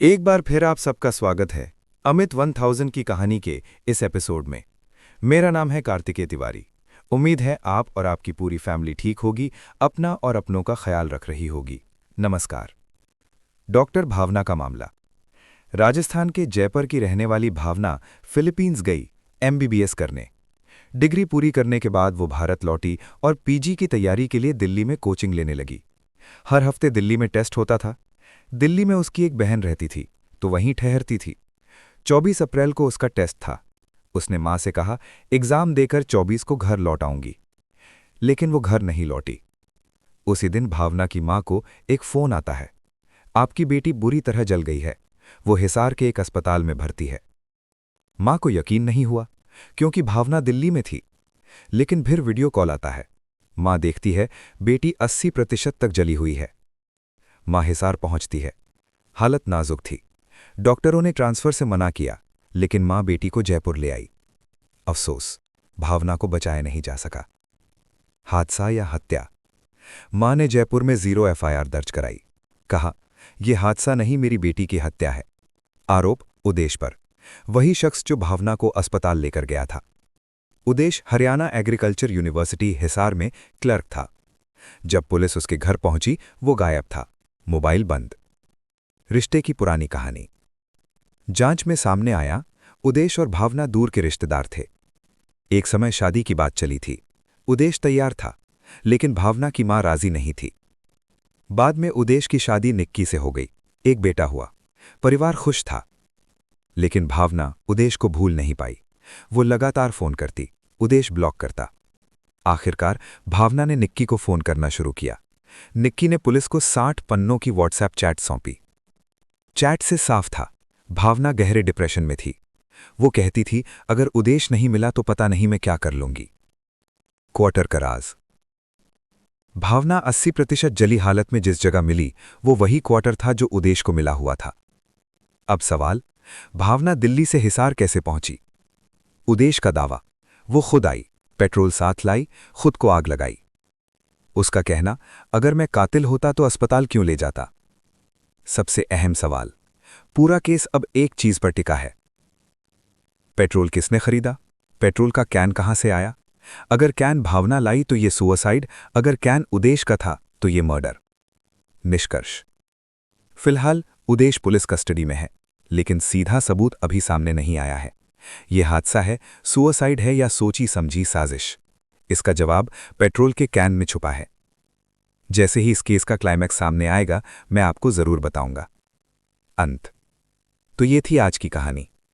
एक बार फिर आप सबका स्वागत है अमित 1000 की कहानी के इस एपिसोड में। मेरा नाम है कार्तिकेय तिवारी। उम्मीद है आप और आपकी पूरी फैमिली ठीक होगी, अपना और अपनों का ख्याल रख रही होगी। नमस्कार। डॉक्टर भावना का मामला। राजस्थान के जयपुर की रहने वाली भावना फिलीपींस गई एमबीबीएस करने। डिग्री पूरी करने के बाद वो भारत लौटी और पीजी की तैयारी के लिए दिल्ली में कोचिंग लेने लगी। हर हफ्ते दिल्ली में टेस्ट होता था। दिल्ली में उसकी एक बहन रहती थी, तो वहीं ठहरती थी। 24 अप्रैल को उसका टेस्ट था। उसने मां से कहा, एग्जाम देकर 24 को घर लौट आऊंगी। लेकिन वो घर नहीं लौटी। उसी दिन भावना की मां को एक फोन आता है, आपकी बेटी बुरी तरह जल गई है, वो हिसार के एक अस्पताल में भर्ती है। मां को यकीन नहीं हुआ, क्योंकि भावना दिल्ली में थी। लेकिन फिर वीडियो कॉल आता है। मां देखती है बेटी 80% तक जली हुई है। मां हिसार पहुंचती है। हालत नाजुक थी। डॉक्टरों ने ट्रांसफर से मना किया, लेकिन मां बेटी को जयपुर ले आई। अफसोस, भावना को बचाया नहीं जा सका। हादसा या हत्या? मां ने जयपुर में 0 एफआईआर दर्ज कराई। कहा, यह हादसा नहीं, मेरी बेटी की हत्या है। आरोप उदेश पर, वही शख्स जो भावना को अस्पताल लेकर गया था। उदेश हरियाणा एग्रीकल्चर यूनिवर्सिटी हिसार में क्लर्क था। जब पुलिस उसके घर पहुंची, वो गायब था, मोबाइल बंद। रिश्ते की पुरानी कहानी। जांच में सामने आया, उदेश और भावना दूर के रिश्तेदार थे। एक समय शादी की बात चली थी। उदेश तैयार था, लेकिन भावना की मां राजी नहीं थी। बाद में उदेश की शादी निक्की से हो गई, एक बेटा हुआ, परिवार खुश था। लेकिन भावना उदेश को भूल नहीं पाई। वो लगातार फोन करती, उदेश ब्लॉक करता। आखिरकार भावना ने निक्की को फोन करना शुरू किया। निक्की ने पुलिस को 60 पन्नों की व्हाट्सएप चैट सौंपी। चैट से साफ था, भावना गहरे डिप्रेशन में थी। वो कहती थी, अगर उदेश नहीं मिला तो पता नहीं मैं क्या कर लूंगी। क्वार्टर का राज। भावना 80% जली हालत में जिस जगह मिली, वो वही क्वार्टर था जो उदेश को मिला हुआ था। अब सवाल, भावना दिल्ली से हिसार कैसे पहुंची? उदेश का दावा, वो खुद आई, पेट्रोल साथ लाई, खुद को आग लगाई। उसका कहना, अगर मैं कातिल होता तो अस्पताल क्यों ले जाता? सबसे अहम सवाल, पूरा केस अब एक चीज पर टिका है। पेट्रोल किसने खरीदा? पेट्रोल का कैन कहां से आया? अगर कैन भावना लाई तो ये सुसाइड, अगर कैन उदेश का था तो ये मर्डर। निष्कर्ष, फिलहाल उदेश पुलिस कस्टडी में है, लेकिन सीधा सबूत अभी सामने नहीं आया है। यह हादसा है, सुसाइड है या सोची समझी साजिश? इसका जवाब पेट्रोल के कैन में छुपा है। जैसे ही इस केस का क्लाइमैक्स सामने आएगा, मैं आपको जरूर बताऊंगा। अंत। तो ये थी आज की कहानी।